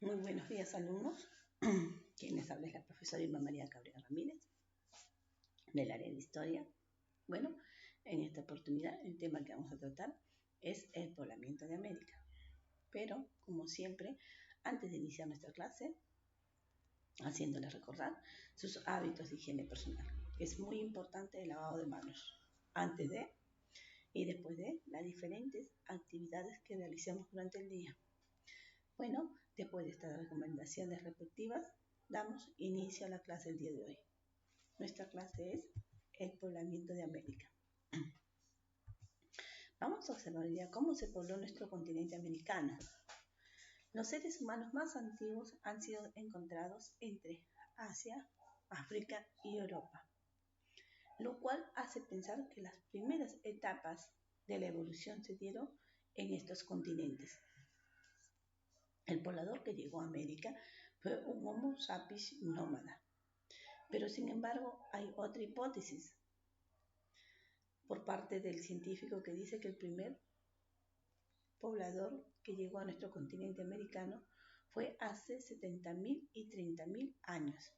Muy buenos días, alumnos. Quien les habla es la profesora Irma María Cabrera Ramírez, del área de Historia. Bueno, en esta oportunidad el tema que vamos a tratar es el poblamiento de América. Pero, como siempre, antes de iniciar nuestra clase, haciéndoles recordar sus hábitos de higiene personal. Es muy importante el lavado de manos antes de y después de las diferentes actividades que realicemos durante el día. Bueno, después de estas recomendaciones respectivas, damos inicio a la clase del día de hoy. Nuestra clase es el poblamiento de América. Vamos a observar ya cómo se pobló nuestro continente americano. Los seres humanos más antiguos han sido encontrados entre Asia, África y Europa, lo cual hace pensar que las primeras etapas de la evolución se dieron en estos continentes. El poblador que llegó a América fue un Homo sapiens nómada. Pero sin embargo hay otra hipótesis por parte del científico que dice que el primer poblador que llegó a nuestro continente americano fue hace 70.000 y 30.000 años.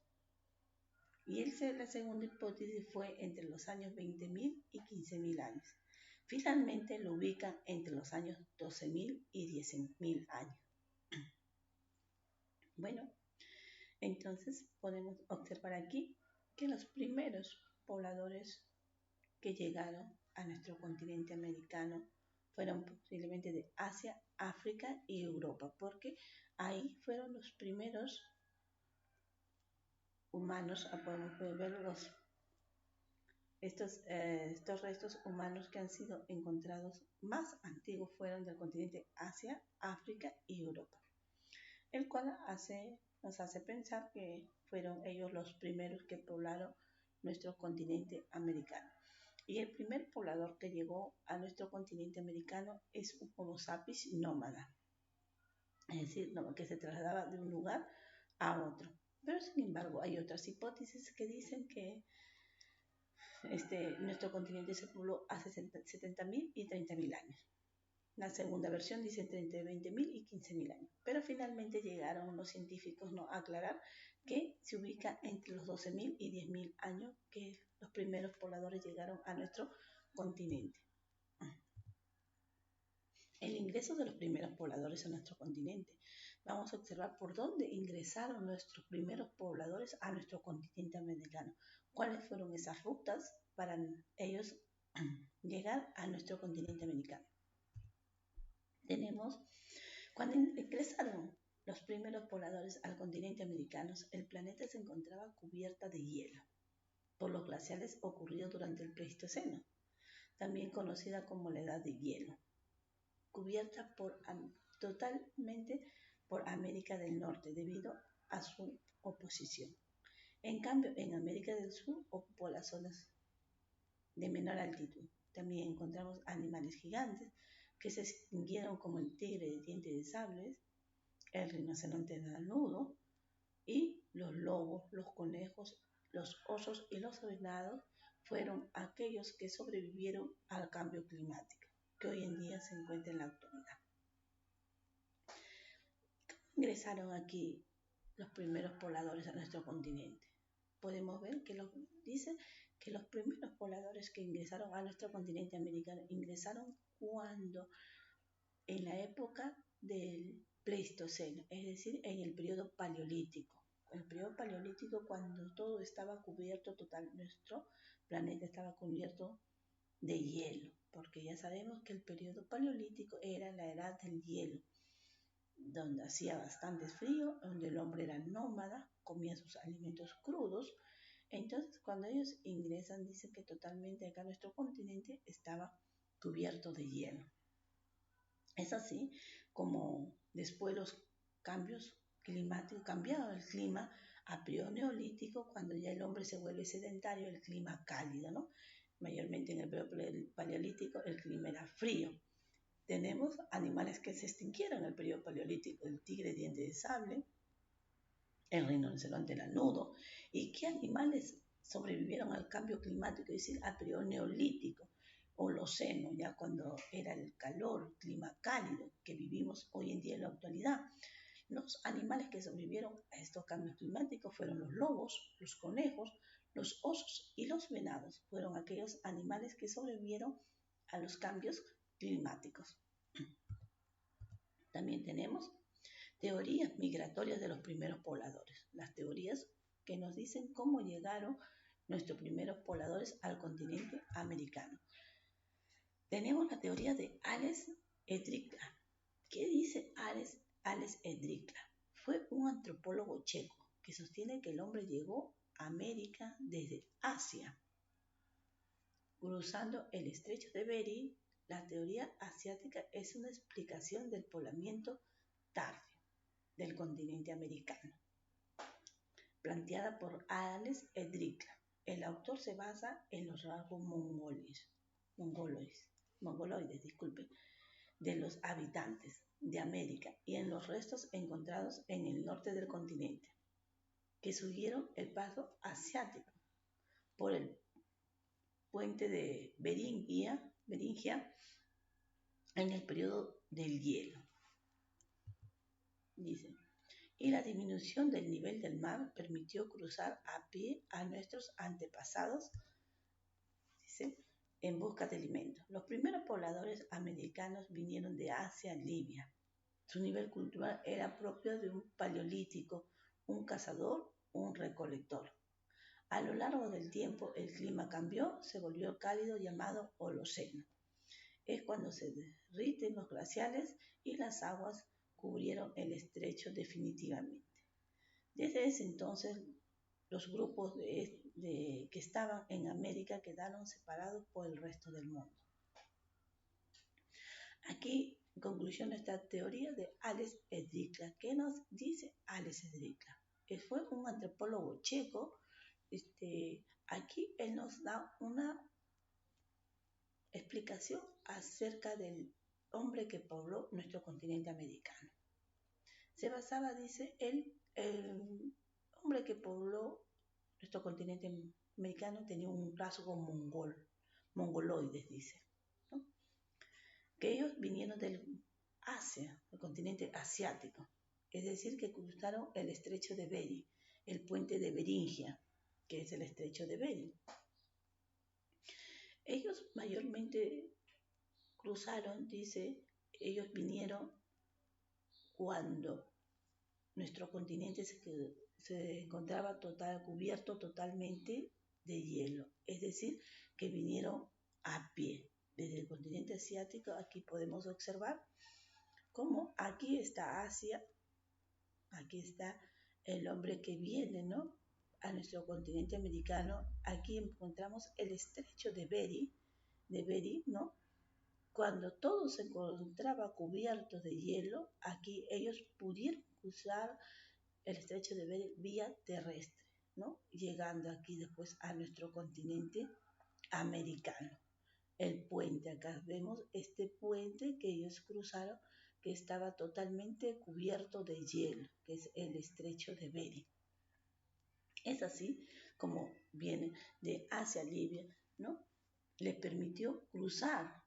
Y la segunda hipótesis fue entre los años 20.000 y 15.000 años. Finalmente lo ubican entre los años 12.000 y 10.000 años. Bueno, entonces podemos observar aquí que los primeros pobladores que llegaron a nuestro continente americano fueron posiblemente de Asia, África y Europa, porque ahí fueron los primeros humanos, podemos ver estos restos humanos que han sido encontrados más antiguos fueron del continente Asia, África y Europa, el cual nos hace pensar que fueron ellos los primeros que poblaron nuestro continente americano. Y el primer poblador que llegó a nuestro continente americano es un Homo sapiens nómada, es decir, que se trasladaba de un lugar a otro. Pero sin embargo hay otras hipótesis que dicen que nuestro continente se pobló hace 70.000 y 30.000 años. La segunda versión dice entre 20.000 y 15.000 años. Pero finalmente llegaron los científicos a aclarar que se ubica entre los 12.000 y 10.000 años que los primeros pobladores llegaron a nuestro continente. El ingreso de los primeros pobladores a nuestro continente. Vamos a observar por dónde ingresaron nuestros primeros pobladores a nuestro continente americano. ¿Cuáles fueron esas rutas para ellos llegar a nuestro continente americano? Tenemos, cuando ingresaron los primeros pobladores al continente americano, el planeta se encontraba cubierta de hielo por los glaciares ocurridos durante el Pleistoceno, también conocida como la Edad de Hielo, cubierta totalmente por América del Norte debido a su oposición. En cambio, en América del Sur ocupó las zonas de menor altitud. También encontramos animales gigantes que se extinguieron como el tigre de dientes de sable, el rinoceronte lanudo y los lobos, los conejos, los osos y los venados fueron aquellos que sobrevivieron al cambio climático que hoy en día se encuentra en la actualidad. Ingresaron aquí los primeros pobladores a nuestro continente. Podemos ver que dice que los primeros pobladores que ingresaron a nuestro continente americano ingresaron cuando en la época del Pleistoceno, es decir, en el periodo paleolítico. El periodo paleolítico cuando todo estaba cubierto total, nuestro planeta estaba cubierto de hielo, porque ya sabemos que el periodo paleolítico era la edad del hielo, donde hacía bastante frío, donde el hombre era nómada, comía sus alimentos crudos. Entonces, cuando ellos ingresan, dicen que totalmente acá nuestro continente estaba cubierto de hielo. Es así como después los cambios climáticos, cambiado el clima a periodo neolítico, cuando ya el hombre se vuelve sedentario, el clima cálido, ¿no? Mayormente en el periodo paleolítico el clima era frío. Tenemos animales que se extinguieron en el periodo paleolítico, el tigre de diente de sable, el rinoceronte lanudo. ¿Y qué animales sobrevivieron al cambio climático, es decir, al periodo neolítico? Holoceno, ya cuando era el calor, el clima cálido que vivimos hoy en día en la actualidad. Los animales que sobrevivieron a estos cambios climáticos fueron los lobos, los conejos, los osos y los venados. Fueron aquellos animales que sobrevivieron a los cambios climáticos. También tenemos teorías migratorias de los primeros pobladores. Las teorías que nos dicen cómo llegaron nuestros primeros pobladores al continente americano. Tenemos la teoría de Ales Edrikla. ¿Qué dice Ales Edrikla? Fue un antropólogo checo que sostiene que el hombre llegó a América desde Asia, cruzando el estrecho de Bering. La teoría asiática es una explicación del poblamiento tardío del continente americano, planteada por Ales Edrikla. El autor se basa en los rasgos mongoloides, de los habitantes de América y en los restos encontrados en el norte del continente, que siguieron el paso asiático por el puente de Beringia en el periodo del hielo. Dice, y la disminución del nivel del mar permitió cruzar a pie a nuestros antepasados, dice, en busca de alimentos. Los primeros pobladores americanos vinieron de Asia, Libia. Su nivel cultural era propio de un paleolítico, un cazador, un recolector. A lo largo del tiempo el clima cambió, se volvió cálido llamado Holoceno. Es cuando se derriten los glaciares y las aguas cubrieron el estrecho definitivamente. Desde ese entonces los grupos que estaban en América quedaron separados por el resto del mundo. Aquí, en conclusión, esta teoría de Ales Edrikla. ¿Qué nos dice Ales Edrikla? Fue un antropólogo checo. Aquí él nos da una explicación acerca del hombre que pobló nuestro continente americano. Se basaba, dice él, el hombre que pobló nuestro continente americano tenía un rasgo mongoloides, dice, ¿no? Que ellos vinieron del Asia, del continente asiático, es decir, que cruzaron el estrecho de Bering, el puente de Beringia, que es el estrecho de Bering. Ellos mayormente cruzaron, dice, ellos vinieron cuando nuestro continente se encontraba cubierto totalmente de hielo, es decir, que vinieron a pie. Desde el continente asiático, aquí podemos observar cómo aquí está Asia, aquí está el hombre que viene, ¿no?, a nuestro continente americano. Aquí encontramos el estrecho de Bering, ¿no? Cuando todo se encontraba cubierto de hielo, aquí ellos pudieron cruzar el estrecho de Bering vía terrestre, ¿no?, llegando aquí después a nuestro continente americano. El puente, acá vemos este puente que ellos cruzaron, que estaba totalmente cubierto de hielo, que es el estrecho de Bering. Es así como viene de Asia a Libia, ¿no? Les permitió cruzar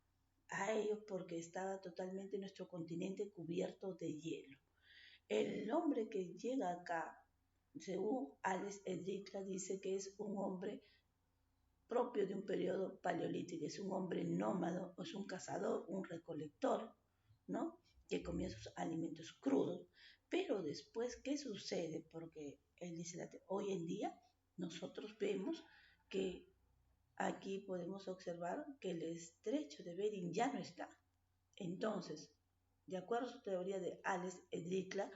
a ellos porque estaba totalmente nuestro continente cubierto de hielo. El hombre que llega acá, según Ales Edrikla, dice que es un hombre propio de un periodo paleolítico, es un hombre nómada, es un cazador, un recolector, ¿no?, que comía sus alimentos crudos. Pero después, ¿qué sucede? Porque él dice, hoy en día nosotros vemos que aquí podemos observar que el estrecho de Bering ya no está. Entonces, de acuerdo a su teoría de Ales Edrikla,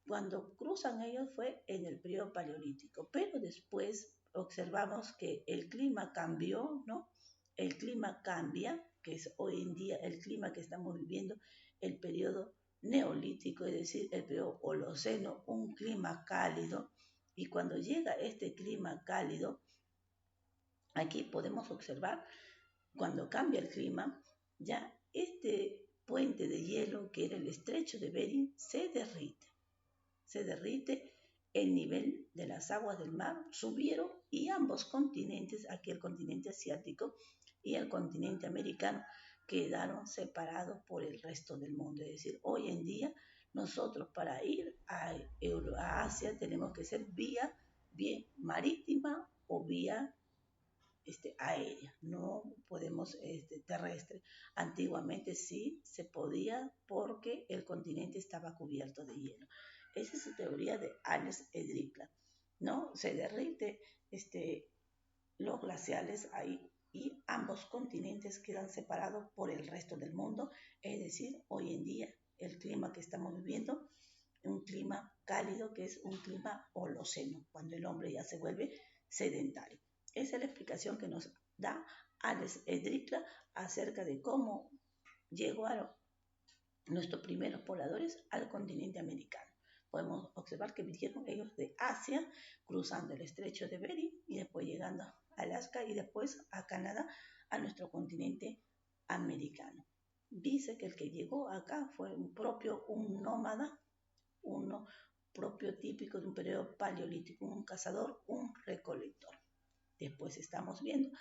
cuando cruzan ellos fue en el periodo paleolítico, pero después observamos que el clima cambió, ¿no? El clima cambia, que es hoy en día el clima que estamos viviendo, el periodo neolítico, es decir, el periodo Holoceno, un clima cálido. Y cuando llega este clima cálido, aquí podemos observar, cuando cambia el clima, ya este puente de hielo, que era el estrecho de Bering, se derrite, el nivel de las aguas del mar subieron y ambos continentes, aquí el continente asiático y el continente americano, quedaron separados por el resto del mundo. Es decir, hoy en día Nosotros para ir a Asia tenemos que ser vía bien marítima o vía aérea, no podemos terrestre. Antiguamente sí se podía porque el continente estaba cubierto de hielo. Esa es su teoría de Alex Edricla, ¿no? Se derrite los glaciales ahí y ambos continentes quedan separados por el resto del mundo, es decir, hoy en día el clima que estamos viviendo, un clima cálido que es un clima holoceno, cuando el hombre ya se vuelve sedentario. Esa es la explicación que nos da Alex Edricla acerca de cómo llegaron nuestros primeros pobladores al continente americano. Podemos observar que vinieron ellos de Asia, cruzando el estrecho de Bering y después llegando a Alaska y después a Canadá, a nuestro continente americano. Dice que el que llegó acá fue un nómada, uno propio típico de un periodo paleolítico, un cazador, un recolector. Después estamos viendo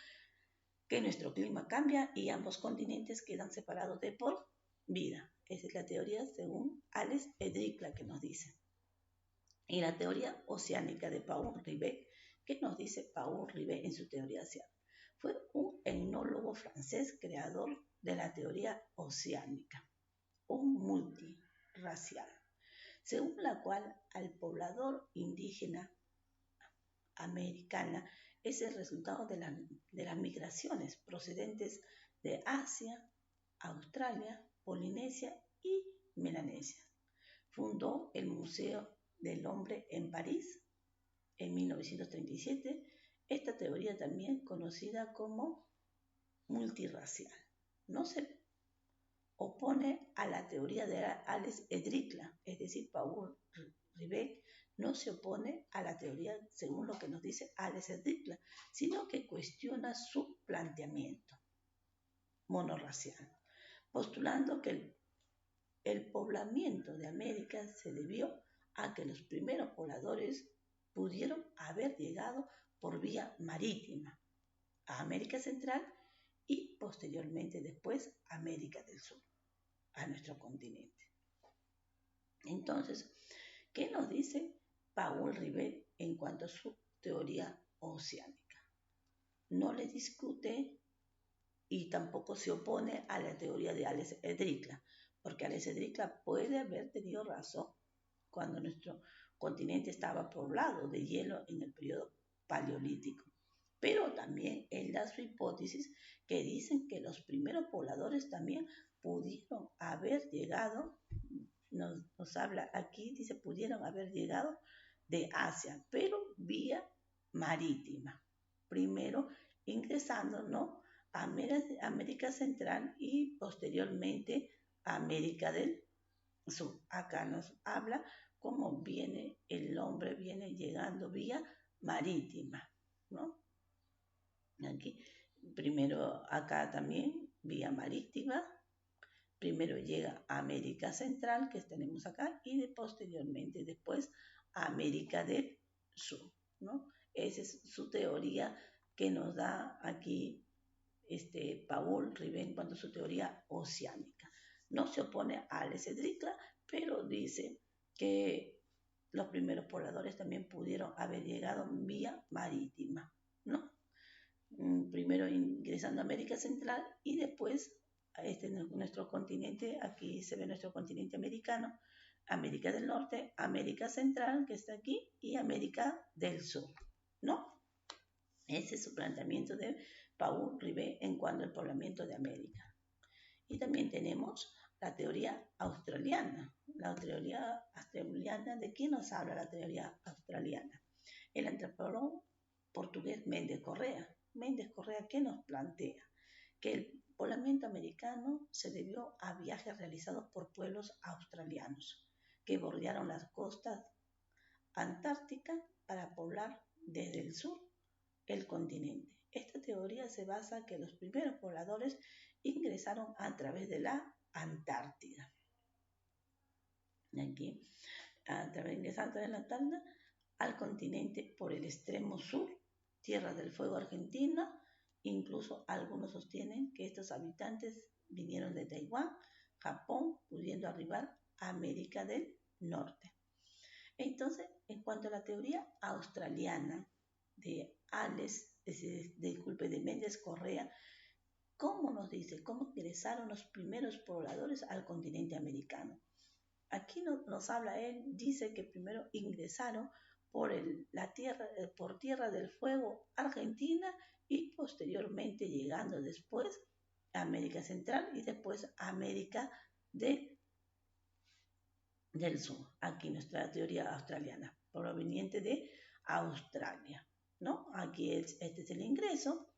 que nuestro clima cambia y ambos continentes quedan separados de por vida. Esa es la teoría según Alex Edricla que nos dice. Y la teoría oceánica de Paul Rivet, ¿qué nos dice Paul Rivet en su teoría oceánica? Fue un etnólogo francés creador de la teoría oceánica, un multirracial, según la cual al poblador indígena americana es el resultado de las migraciones procedentes de Asia, Australia, Polinesia y Melanesia. Fundó el Museo del Hombre en París en 1937, esta teoría también conocida como multirracial. No se opone a la teoría de Alex Edricla, es decir, Paul Rivet no se opone a la teoría según lo que nos dice Alex Edricla, sino que cuestiona su planteamiento monorracial, postulando que el poblamiento de América se debió a que los primeros pobladores pudieron haber llegado por vía marítima a América Central y posteriormente después a América del Sur, a nuestro continente. Entonces, ¿qué nos dice Paul Rivet en cuanto a su teoría oceánica? No le discute y tampoco se opone a la teoría de Alex Edricla, porque Alex Edricla puede haber tenido razón cuando nuestro continente estaba poblado de hielo en el periodo paleolítico. Pero también él da su hipótesis que dicen que los primeros pobladores también pudieron haber llegado, nos habla aquí, dice, pudieron haber llegado de Asia, pero vía marítima. Primero ingresando, ¿no?, a América Central y posteriormente a América del Sur. Acá nos habla cómo viene el hombre, viene llegando vía marítima, ¿no? Aquí, primero acá también vía marítima, primero llega a América Central, que tenemos acá, y posteriormente después a América del Sur, ¿no? Esa es su teoría que nos da aquí Paul Rivet en cuanto a su teoría oceánica. No se opone a Alex Edricla, pero dice que los primeros pobladores también pudieron haber llegado vía marítima, ¿no? Primero ingresando a América Central y después a nuestro continente, aquí se ve nuestro continente americano, América del Norte, América Central, que está aquí, y América del Sur, ¿no? Ese es su planteamiento de Paul Rivet en cuanto al poblamiento de América. Y también tenemos la teoría australiana. La teoría australiana, ¿de quién nos habla la teoría australiana? El antropólogo portugués Méndez Correa. Méndez Correa, ¿qué nos plantea? Que el poblamiento americano se debió a viajes realizados por pueblos australianos que bordearon las costas antárticas para poblar desde el sur el continente. Esta teoría se basa en que los primeros pobladores ingresaron a través de la Antártida. Aquí, ingresando de la Antártida al continente por el extremo sur, Tierra del Fuego Argentina. Incluso algunos sostienen que estos habitantes vinieron de Taiwán, Japón, pudiendo arribar América del Norte. Entonces, en cuanto a la teoría australiana de de Méndez Correa, ¿cómo nos dice? ¿Cómo ingresaron los primeros pobladores al continente americano? Aquí nos habla él, dice que primero ingresaron por Tierra del Fuego, Argentina, y posteriormente llegando después a América Central y después a América del Sur. Aquí nuestra teoría australiana, proveniente de Australia, ¿no? Aquí este es el ingreso,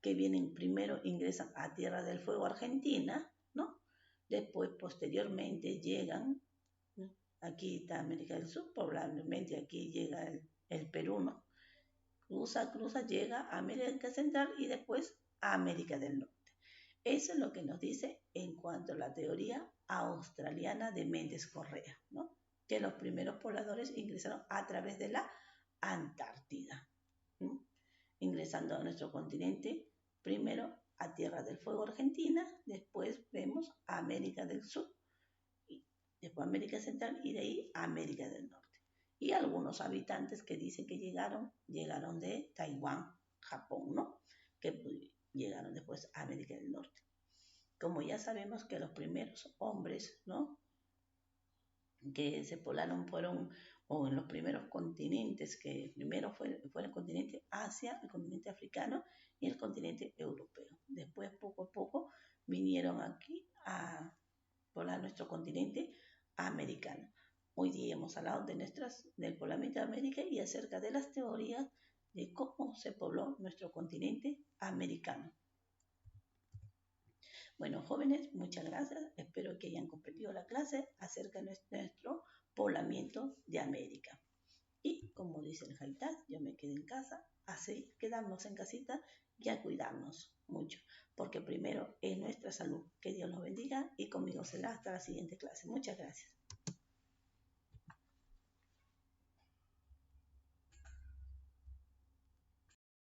que primero ingresan a Tierra del Fuego, Argentina, ¿no? Después, posteriormente, llegan, ¿no? Aquí está América del Sur, probablemente aquí llega el Perú, ¿no? Cruza, llega a América Central y después a América del Norte. Eso es lo que nos dice en cuanto a la teoría australiana de Méndez Correa, ¿no? Que los primeros pobladores ingresaron a través de la Antártida, ¿no? Ingresando a nuestro continente, primero a Tierra del Fuego, Argentina, después vemos a América del Sur, y después América Central y de ahí a América del Norte. Y algunos habitantes que dicen que llegaron de Taiwán, Japón, ¿no? Que llegaron después a América del Norte. Como ya sabemos que los primeros hombres, ¿no?, que se poblaron fueron, o en los primeros continentes, que primero fue el continente Asia, el continente africano y el continente europeo. Después, poco a poco, vinieron aquí a poblar nuestro continente americano. Hoy día hemos hablado del poblamiento de América y acerca de las teorías de cómo se pobló nuestro continente americano. Bueno, jóvenes, muchas gracias. Espero que hayan comprendido la clase acerca de nuestro poblamiento de América. Y como dice el Haitat, yo me quedé en casa, así quedarnos en casita y a cuidarnos mucho, porque primero es nuestra salud. Que Dios los bendiga y conmigo será hasta la siguiente clase. Muchas gracias.